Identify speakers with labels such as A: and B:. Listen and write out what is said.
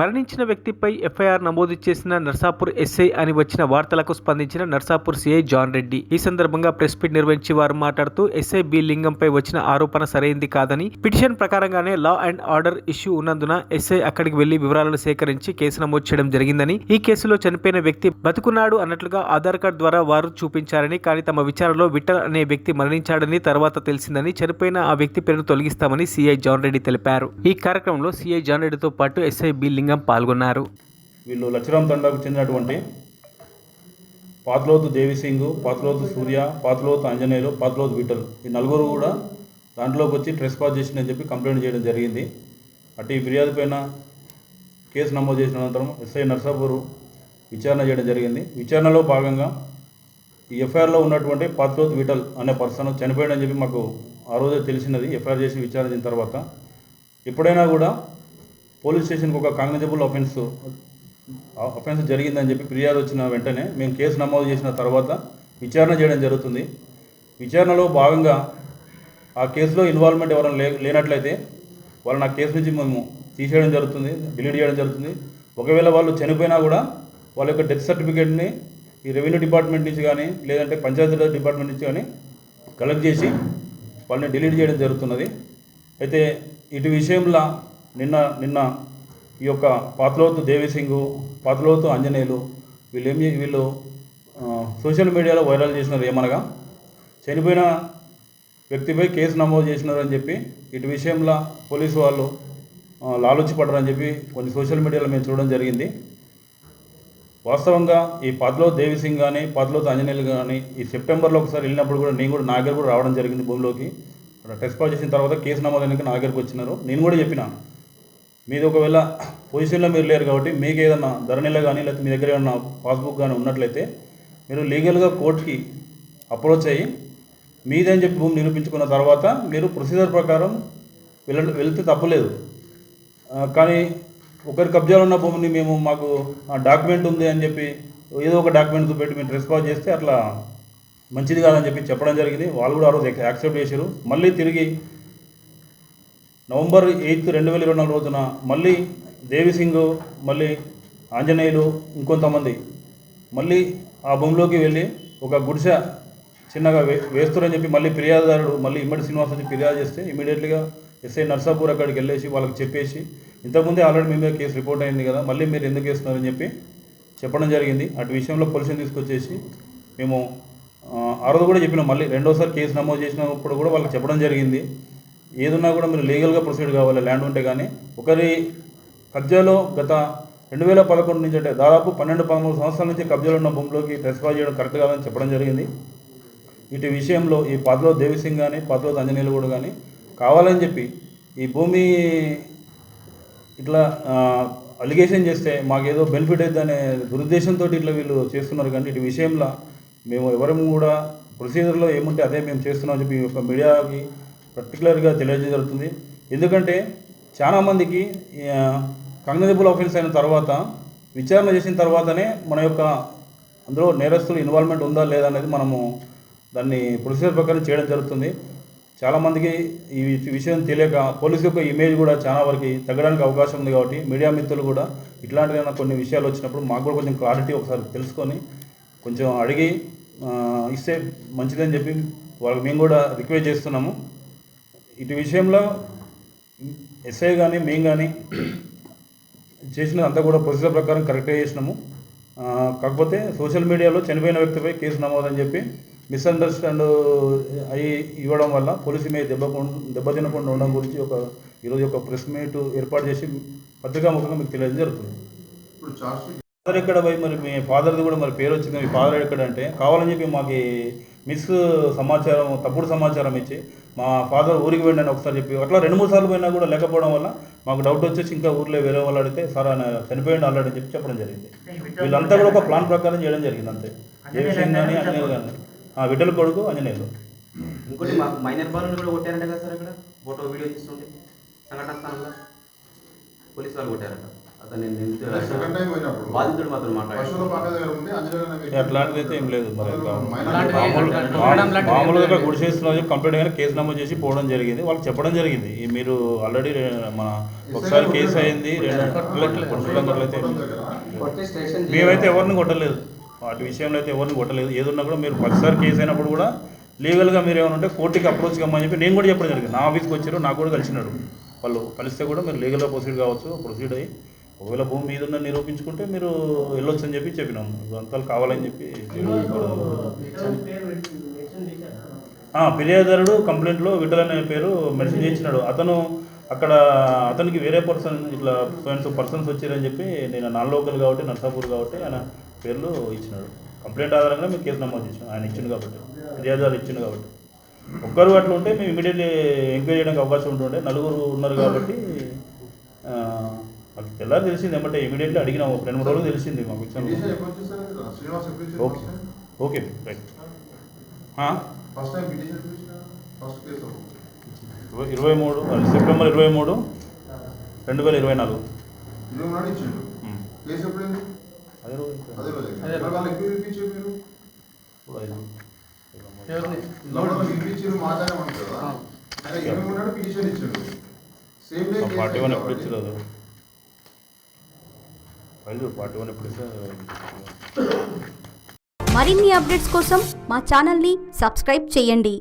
A: మరణించిన వ్యక్తిపై ఎఫ్ఐఆర్ నమోదు చేసిన నర్సాపూర్ ఎస్ఐ అని వచ్చిన వార్తలకు స్పందించిన నర్సాపూర్ సిఐ జాన్ రెడ్డి ఈ సందర్భంగా ప్రెస్ మీట్ నిర్వహించి వారు మాట్లాడుతూ ఎస్ఐ బి లింగంపై వచ్చిన ఆరోపణ సరైంది కాదని, పిటిషన్ ప్రకారంగానే లా అండ్ ఆర్డర్ ఇష్యూ ఉన్నందున ఎస్ఐ అక్కడికి వెళ్లి వివరాలను సేకరించి కేసు నమోదు చేయడం జరిగిందని, ఈ కేసులో చనిపోయిన వ్యక్తి బతుకున్నాడు అన్నట్లుగా ఆధార్ కార్డు ద్వారా వారు చూపించారని, కానీ తమ విచారణలో విఠల్ అనే వ్యక్తి మరణించాడని తర్వాత తెలిసిందని, చనిపోయిన ఆ వ్యక్తి పేరును తొలగిస్తామని సిఐ జాన్ రెడ్డి తెలిపారు. ఈ కార్యక్రమంలో సిఐ జాన్ రెడ్డితో పాటు ఎస్ఐ బి లింగం పాల్గొన్నారు.
B: వీళ్ళు లచ్చరాం తండాకు చెందినటువంటి పాత్లోతు దేవిసింగ్, పాత్లోతు సూర్య, పాత్లోతు ఆంజనేయులు, పాత్లోతు విఠల్ ఈ నలుగురు కూడా దాంట్లోకి వచ్చి ట్రెస్పాస్ చేసిందని చెప్పి కంప్లైంట్ చేయడం జరిగింది. అటు ఈ ఫిర్యాదు పైన కేసు నమోదు చేసిన అనంతరం ఎస్ఐ నర్సాపూర్ విచారణ చేయడం జరిగింది. విచారణలో భాగంగా ఈ ఎఫ్ఐఆర్లో ఉన్నటువంటి పాత్లోతు విఠల్ అనే పర్సన్ చనిపోయాడని చెప్పి మాకు ఆ రోజే తెలిసినది. ఎఫ్ఐఆర్ చేసి విచారణ చేసిన తర్వాత ఎప్పుడైనా కూడా పోలీస్ స్టేషన్కి ఒక కాగ్నిజబుల్ అఫెన్స్ జరిగిందని చెప్పి ఫిర్యాదు వచ్చిన వెంటనే మేము కేసు నమోదు చేసిన తర్వాత విచారణ చేయడం జరుగుతుంది. విచారణలో భాగంగా ఆ కేసులో ఇన్వాల్వ్మెంట్ ఎవరైనా లేనట్లయితే వాళ్ళని ఆ కేసు నుంచి మేము తీసేయడం జరుగుతుంది, డిలీట్ చేయడం జరుగుతుంది. ఒకవేళ వాళ్ళు చనిపోయినా కూడా వాళ్ళ యొక్క డెత్ సర్టిఫికేట్ని ఈ రెవెన్యూ డిపార్ట్మెంట్ నుంచి కానీ లేదంటే పంచాయతీరాజ్ డిపార్ట్మెంట్ నుంచి కానీ కలెక్ట్ చేసి వాళ్ళని డిలీట్ చేయడం జరుగుతున్నది. అయితే ఇటు విషయంలో నిన్న ఈ యొక్క పాత్లోతు దేవిసింగ్, పాత్లోతు ఆంజనేయులు వీళ్ళు సోషల్ మీడియాలో వైరల్ చేసినారు. ఏమనగా చనిపోయిన వ్యక్తిపై కేసు నమోదు చేసినారని చెప్పి ఇటు విషయంలో పోలీసు వాళ్ళు లాలూచి పడ్డారని చెప్పి కొన్ని సోషల్ మీడియాలో మేము చూడడం జరిగింది. వాస్తవంగా ఈ పాత్లోతు దేవిసింగ్ కానీ పాత్లోతు ఆంజనేయులు కానీ ఈ సెప్టెంబర్లో ఒకసారి వెళ్ళినప్పుడు కూడా నేను కూడా నా దగ్గర కూడా రావడం జరిగింది. భూమిలోకి ట్రెస్పాస్ చేసిన తర్వాత కేసు నమోదు అయినాక నా దగ్గరకు వచ్చినారు. నేను కూడా చెప్పిన మీది ఒకవేళ పొజిషన్లో మీరు లేరు కాబట్టి మీకు ఏదన్నా ధరణిలో కానీ లేకపోతే మీ దగ్గర ఏమన్నా పాస్బుక్ కానీ ఉన్నట్లయితే మీరు లీగల్గా కోర్టుకి అప్రోచ్ అయ్యి మీదని చెప్పి భూమి నిరూపించుకున్న తర్వాత మీరు ప్రొసీజర్ ప్రకారం వెళ్తే తప్పలేదు. కానీ ఒకరి కబ్జాలు ఉన్న భూమిని మాకు డాక్యుమెంట్ ఉంది అని చెప్పి ఏదో ఒక డాక్యుమెంట్ పెట్టి మీరు ట్రెస్పాస్ చేస్తే అట్లా మంచిది కాదని చెప్పి చెప్పడం జరిగింది. వాళ్ళు కూడా ఆ రోజు యాక్సెప్ట్ చేశారు. మళ్ళీ తిరిగి నవంబర్ 8, 2024 రోజున మళ్ళీ దేవిసింగ్, మళ్ళీ ఆంజనేయులు, ఇంకొంతమంది మళ్ళీ ఆ భూమిలోకి వెళ్ళి ఒక గుడిసె చిన్నగా వేస్తారని చెప్పి మళ్ళీ ఫిర్యాదుదారుడు మళ్ళీ ఇమ్మడి శ్రీనివాస్ వచ్చి ఫిర్యాదు చేస్తే ఇమీడియట్గా ఎస్ఐ నర్సాపూర్ అక్కడికి వెళ్ళేసి వాళ్ళకి చెప్పేసి ఇంతకుముందే ఆల్రెడీ మీ మీద కేసు రిపోర్ట్ అయింది కదా, మళ్ళీ మీరు ఎందుకు వేస్తున్నారని చెప్పి చెప్పడం జరిగింది. అటు విషయంలో పోలీసుని తీసుకొచ్చేసి మేము ఆ రోజు కూడా చెప్పినాం. మళ్ళీ రెండోసారి కేసు నమోదు చేసినప్పుడు కూడా వాళ్ళకి చెప్పడం జరిగింది. ఏదున్నా కూడా మీరు లీగల్గా ప్రొసీడ్ కావాలి. ల్యాండ్ ఉంటే కానీ ఒకరి కబ్జాలో గత 2011 నుంచి అంటే దాదాపు 12-13 సంవత్సరాల నుంచి కబ్జాలో ఉన్న భూమిలోకి ట్రెస్పాస్ చేయడం కరెక్ట్ కాదని చెప్పడం జరిగింది. ఇటు విషయంలో ఈ పాత్లో దేవిసింగ్ కానీ పాత్లో ఆంజనేయులు కూడా కానీ కావాలని చెప్పి ఈ భూమి ఇట్లా అలిగేషన్ చేస్తే మాకేదో బెనిఫిట్ అవుతుందనే దురుద్దేశంతో ఇట్లా వీళ్ళు చేస్తున్నారు. కానీ ఇటు విషయంలో మేము ఎవరము కూడా ప్రొసీజర్లో ఏముంటే అదే మేము చేస్తున్నామని చెప్పి ఒక మీడియాకి పర్టికులర్గా తెలియజేయడం జరుగుతుంది. ఎందుకంటే చాలామందికి కాగ్నిజబుల్ ఆఫెన్స్ అయిన తర్వాత విచారణ చేసిన తర్వాతనే మన యొక్క అందులో నేరస్తులు ఇన్వాల్వ్మెంట్ ఉందా లేదా అనేది మనము దాన్ని ప్రొసీజర్ ప్రకారం చేయడం జరుగుతుంది. చాలామందికి ఈ విషయం తెలియక పోలీసు యొక్క ఇమేజ్ కూడా చాలా వరకు తగ్గడానికి అవకాశం ఉంది. కాబట్టి మీడియా మిత్రులు కూడా ఇట్లాంటిదైనా కొన్ని విషయాలు వచ్చినప్పుడు మాకు కూడా కొంచెం క్లారిటీ ఒకసారి తెలుసుకొని కొంచెం అడిగి ఇస్తే మంచిదని చెప్పి వాళ్ళకి మేము కూడా రిక్వెస్ట్ చేస్తున్నాము. ఇటు విషయంలో ఎస్ఐ కానీ మేము కానీ చేసినది అంతా కూడా ప్రొసీజర్ ప్రకారం కరెక్ట్గా చేసినాము. కాకపోతే సోషల్ మీడియాలో చనిపోయిన వ్యక్తిపై కేసు నమోదని చెప్పి మిస్అండర్స్టాండ్ అయ్యి ఇవ్వడం వల్ల పోలీసు మీద దెబ్బతినకుండా ఉండడం గురించి ఈరోజు ఒక ప్రెస్ మీట్ ఏర్పాటు చేసి పత్రికాముఖంగా మీకు తెలియజేయడం జరుగుతుంది.
C: ఇప్పుడు
B: ఫాదర్ ఎక్కడ పోయి మరి మీ ఫాదర్ది కూడా మరి పేరు వచ్చింది, మీ ఫాదర్ ఎక్కడ అంటే కావాలని చెప్పి మాకు సమాచారం తప్పుడు సమాచారం ఇచ్చి మా ఫాదర్ ఊరికి వెళ్ళండి ఒకసారి చెప్పి అట్లా 2-3 సార్లు పోయినా కూడా లేకపోవడం వల్ల మాకు డౌట్ వచ్చేసి ఇంకా ఊర్లో వేరే వాళ్ళు అడిగితే సార్ ఆయన చనిపోయింది ఆల్రెడీ అని చెప్పి చెప్పడం జరిగింది. వీళ్ళంతా కూడా ఒక ప్లాన్ ప్రకారం చేయడం జరిగింది. అంతే దేవిసింగ్ కానీ ఆంజనేయులు కానీ విఠల్ కొడుకు ఆంజనేయులు.
D: ఇంకోటి మైనర్ బాలుని కూడా కొట్టారంట కదా సార్, అక్కడ ఫోటో వీడియో తీస్తుంటే సంఘటన స్థానంలో పోలీసు వాళ్ళు కొట్టారంట. వస్తాను నేను
C: సెకండ్ టైం పోయినప్పుడు
D: బాధితుడు మాత్రం
C: పశువుల పాక దగ్గర ఉంటే అంజనేయులు
B: అట్లాంటిది అయితే ఏం లేదు మరి
C: మైనర్
B: మామూలుగా గుడిసేస్తున్నా చెప్పి కంప్లైంట్ కానీ కేసు నమోదు చేసి పోవడం జరిగింది. వాళ్ళకి చెప్పడం జరిగింది ఈ మీరు ఆల్రెడీ మన ఒకసారి కేసు అయింది, మేమైతే ఎవరిని కొట్టలేదు, వాటి విషయంలో అయితే ఎవరిని కొట్టలేదు. ఏదున్నా కూడా మీరు ఒకసారి కేసు అయినప్పుడు కూడా లీగల్గా మీరు ఏమైనా ఉంటే కోర్టుకి అప్రోచ్ కమ్మని చెప్పి నేను కూడా చెప్పడం జరిగింది. నా ఆఫీస్కి వచ్చారు, నాకు కూడా కలిసినాడు. వాళ్ళు కలిస్తే కూడా మీరు లీగల్గా ప్రొసీడ్ కావచ్చు, ప్రొసీడ్ అయ్యి ఒకవేళ భూమి మీద ఉన్న నిరూపించుకుంటే మీరు వెళ్ళొచ్చు అని చెప్పి చెప్పినాము. అంతా కావాలని చెప్పి ఫిర్యాదుదారుడు కంప్లైంట్లో విఠల్ అనే పేరు మెన్షన్ చేసినాడు. అతను అక్కడ అతనికి వేరే పర్సన్ ఇట్లా ఫ్రెండ్స్ పర్సన్స్ వచ్చారని చెప్పి నేను నాన్ లోకల్ కాబట్టి నర్సాపూర్ కాబట్టి ఆయన పేర్లు ఇచ్చినాడు. కంప్లైంట్ ఆధారంగా మేము కేసు నమోదు చేసినాం. ఆయన ఇచ్చిండు కాబట్టి, ఫిర్యాదుదారు ఇచ్చిండు కాబట్టి. ఒక్కరు అట్లా ఉంటే మేము ఇమీడియట్లీ ఎంక్వైరీ చేయడానికి అవకాశం ఉంటుండే. నలుగురు ఉన్నారు కాబట్టి మాకు తెల్లారి తెలిసింది ఏమంటే ఇమీడియట్లీ అడిగినాము. 2-3 రోజులు తెలిసింది మాకు ఇచ్చాము. Okay okay right. 23 సెప్టెంబర్ 23, 2024 అదే రోజు పార్టీ వన్ ఎప్పుడు ఇచ్చారు? అది పార్టీ వన్ ఎప్పుడు ఇచ్చారు?
E: మరిన్ని అప్డేట్స్ కోసం మా ఛానల్ని సబ్స్క్రైబ్ చేయండి.